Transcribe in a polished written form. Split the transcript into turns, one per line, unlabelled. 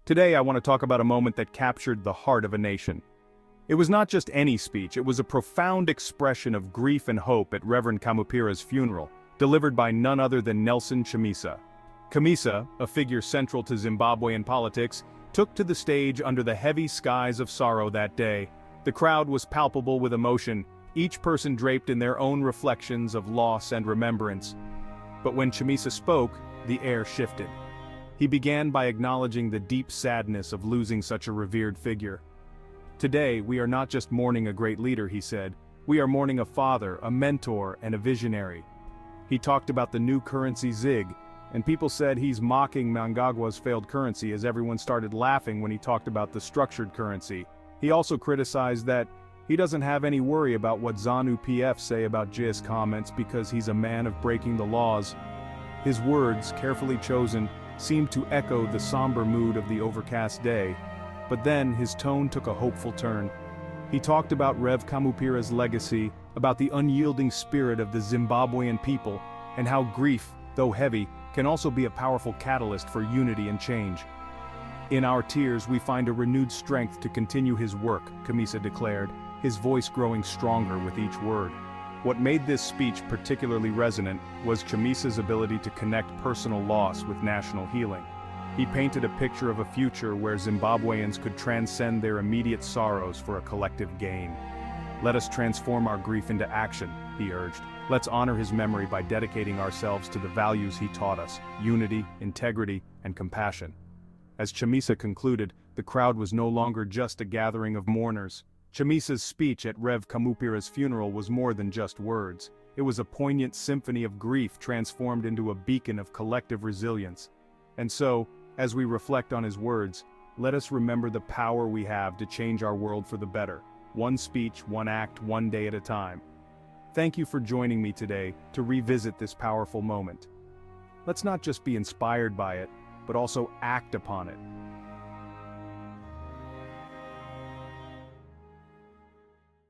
Today I want to talk about a moment that captured the heart of a nation. It was not just any speech, it was a profound expression of grief and hope at Reverend Kamupira's funeral, delivered by none other than Nelson Chamisa. Chamisa, a figure central to Zimbabwean politics, took to the stage under the heavy skies of sorrow that day. The crowd was palpable with emotion, each person draped in their own reflections of loss and remembrance. But when Chamisa spoke, the air shifted. He began by acknowledging the deep sadness of losing such a revered figure. Today, we are not just mourning a great leader, he said. We are mourning a father, a mentor, and a visionary. He talked about the new currency ZiG, and people said he's mocking Mnangagwa's failed currency as everyone started laughing when he talked about the structured currency. He also criticized that he doesn't have any worry about what ZANU-PF say about JIS comments because he's a man of breaking the laws. His words, carefully chosen, seemed to echo the somber mood of the overcast day. But then his tone took a hopeful turn. He talked about Rev Kamupira's legacy, about the unyielding spirit of the Zimbabwean people, and how grief, though heavy, can also be a powerful catalyst for unity and change. In our tears we find a renewed strength to continue his work, Chamisa declared, his voice growing stronger with each word. What made this speech particularly resonant was Chamisa's ability to connect personal loss with national healing. He painted a picture of a future where Zimbabweans could transcend their immediate sorrows for a collective gain. Let us transform our grief into action, he urged. Let's honor his memory by dedicating ourselves to the values he taught us: unity, integrity, and compassion. As Chamisa concluded, the crowd was no longer just a gathering of mourners. Chamisa's speech at Rev Kamupira's funeral was more than just words. It was a poignant symphony of grief transformed into a beacon of collective resilience. And so, as we reflect on his words, let us remember the power we have to change our world for the better. One speech, one act, one day at a time. Thank you for joining me today to revisit this powerful moment. Let's not just be inspired by it, but also act upon it.